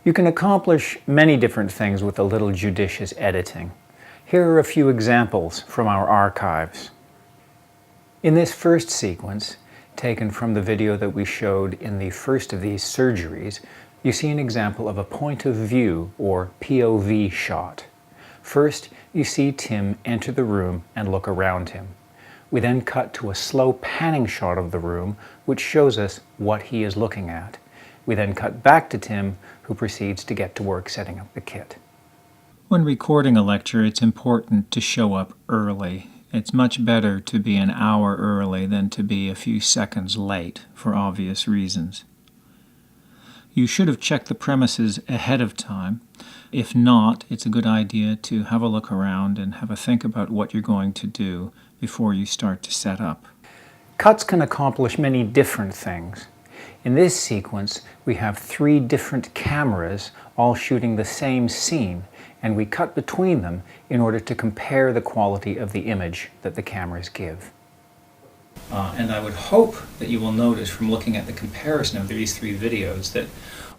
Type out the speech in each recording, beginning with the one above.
You can accomplish many different things with a little judicious editing. Here are a few examples from our archives. In this first sequence, taken from the video that we showed in the first of these surgeries, you see an example of a point of view or POV shot. First, you see Tim enter the room and look around him. We then cut to a slow panning shot of the room, which shows us what he is looking at. We then cut back to Tim, who proceeds to get to work setting up the kit. When recording a lecture, it's important to show up early. It's much better to be an hour early than to be a few seconds late, for obvious reasons. You should have checked the premises ahead of time. If not, it's a good idea to have a look around and have a think about what you're going to do before you start to set up. Cuts can accomplish many different things. In this sequence, we have 3 different cameras all shooting the same scene, and we cut between them in order to compare the quality of the image that the cameras give. And I would hope that you will notice from looking at the comparison of these 3 videos that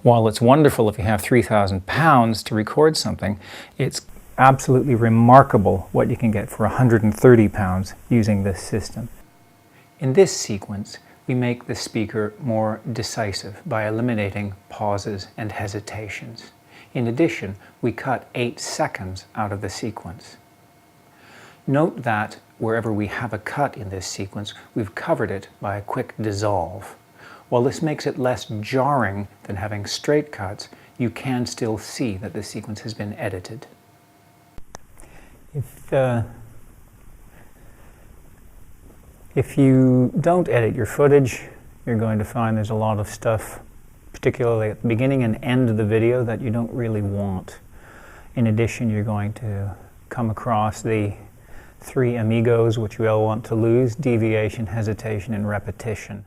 while it's wonderful if you have 3,000 pounds to record something, it's absolutely remarkable what you can get for 130 pounds using this system. In this sequence, we make the speaker more decisive by eliminating pauses and hesitations. In addition, we cut 8 seconds out of the sequence. Note that wherever we have a cut in this sequence, we've covered it by a quick dissolve. While this makes it less jarring than having straight cuts, you can still see that the sequence has been edited. If you don't edit your footage, you're going to find there's a lot of stuff, particularly at the beginning and end of the video, that you don't really want. In addition, you're going to come across the 3 amigos, which we all want to lose: deviation, hesitation, and repetition.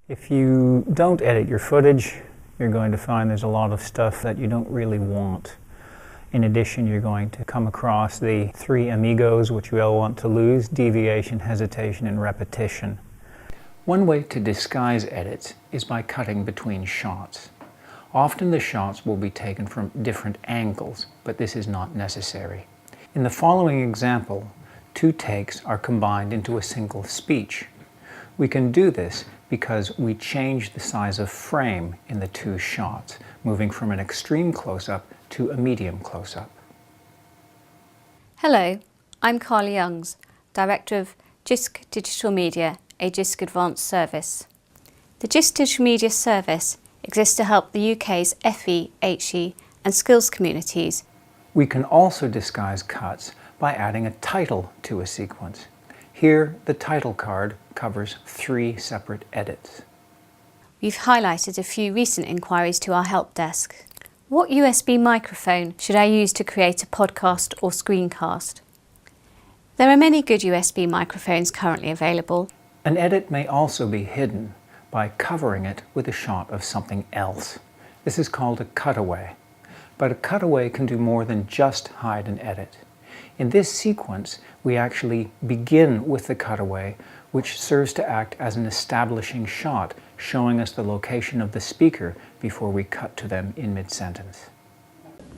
If you don't edit your footage, you're going to find there's a lot of stuff that you don't really want. In addition, you're going to come across the 3 amigos, which we all want to lose: deviation, hesitation, and repetition. One way to disguise edits is by cutting between shots. Often the shots will be taken from different angles, but this is not necessary. In the following example, 2 takes are combined into a single speech. We can do this because we change the size of frame in the 2 shots, moving from an extreme close-up to a medium close-up. Hello, I'm Carly Youngs, Director of JISC Digital Media, a JISC Advanced service. The JISC Digital Media service exists to help the UK's FE, HE and skills communities. We can also disguise cuts by adding a title to a sequence. Here, the title card covers 3 separate edits. We've highlighted a few recent inquiries to our help desk. What USB microphone should I use to create a podcast or screencast? There are many good USB microphones currently available. An edit may also be hidden by covering it with a shot of something else. This is called a cutaway. But a cutaway can do more than just hide an edit. In this sequence, we actually begin with the cutaway, which serves to act as an establishing shot, showing us the location of the speaker before we cut to them in mid-sentence.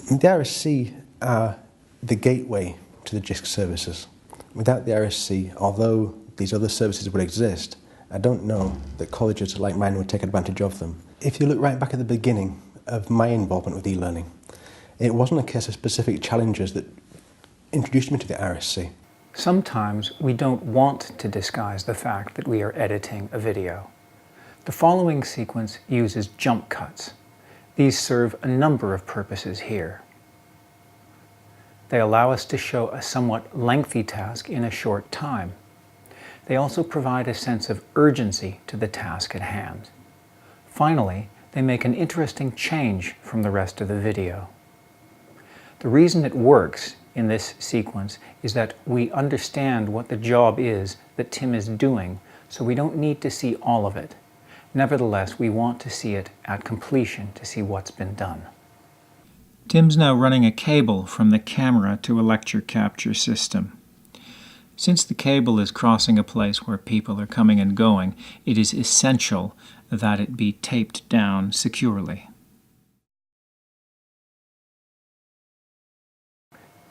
The RSC are the gateway to the JISC services. Without the RSC, although these other services would exist, I don't know that colleges like mine would take advantage of them. If you look right back at the beginning of my involvement with e-learning, it wasn't a case of specific challenges that introduced me to the RSC. Sometimes we don't want to disguise the fact that we are editing a video. The following sequence uses jump cuts. These serve a number of purposes here. They allow us to show a somewhat lengthy task in a short time. They also provide a sense of urgency to the task at hand. Finally, they make an interesting change from the rest of the video. The reason it works in this sequence is that we understand what the job is that Tim is doing, so we don't need to see all of it. Nevertheless, we want to see it at completion to see what's been done. Tim's now running a cable from the camera to a lecture capture system. Since the cable is crossing a place where people are coming and going, it is essential that it be taped down securely.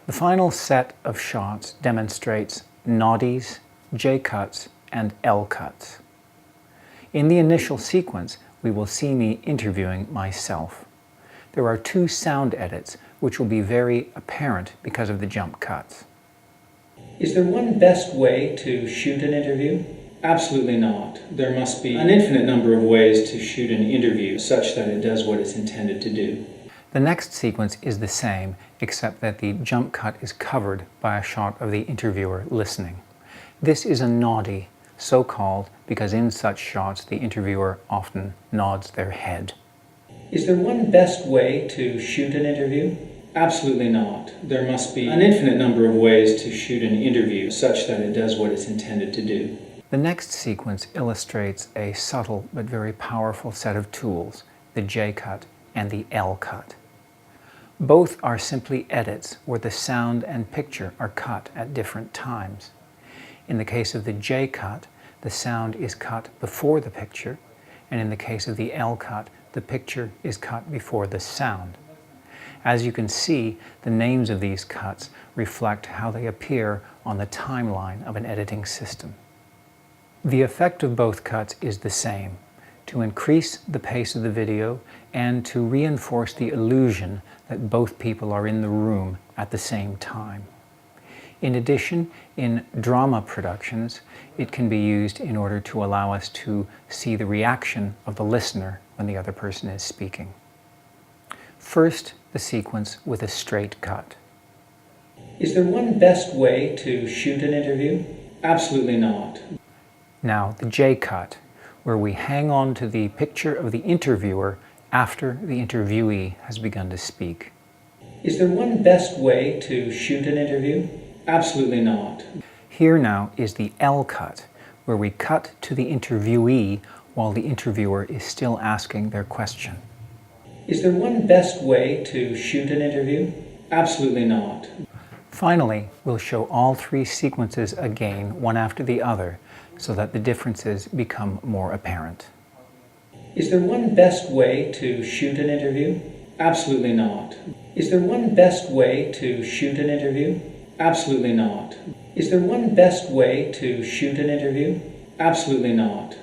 The final set of shots demonstrates noddies, J-cuts, and L-cuts. In the initial sequence, we will see me interviewing myself. There are two sound edits which will be very apparent because of the jump cuts. Is there one best way to shoot an interview? Absolutely not. There must be an infinite number of ways to shoot an interview such that it does what it's intended to do. The next sequence is the same, except that the jump cut is covered by a shot of the interviewer listening. This is a noddy, so called because in such shots the interviewer often nods their head. Is there one best way to shoot an interview? Absolutely not. There must be an infinite number of ways to shoot an interview such that it does what it's intended to do. The next sequence illustrates a subtle but very powerful set of tools, the J-cut and the L-cut. Both are simply edits where the sound and picture are cut at different times. In the case of the J-cut, the sound is cut before the picture, and in the case of the L-cut, the picture is cut before the sound. As you can see, the names of these cuts reflect how they appear on the timeline of an editing system. The effect of both cuts is the same, to increase the pace of the video and to reinforce the illusion that both people are in the room at the same time. In addition, in drama productions, it can be used in order to allow us to see the reaction of the listener when the other person is speaking. First, the sequence with a straight cut. Is there one best way to shoot an interview? Absolutely not. Now, the J-cut, where we hang on to the picture of the interviewer after the interviewee has begun to speak. Is there one best way to shoot an interview? Absolutely not. Here now is the L-cut, where we cut to the interviewee while the interviewer is still asking their question. Is there one best way to shoot an interview? Absolutely not. Finally, we'll show all three sequences again, one after the other, so that the differences become more apparent. Is there one best way to shoot an interview? Absolutely not. Is there one best way to shoot an interview? Absolutely not. Is there one best way to shoot an interview? Absolutely not.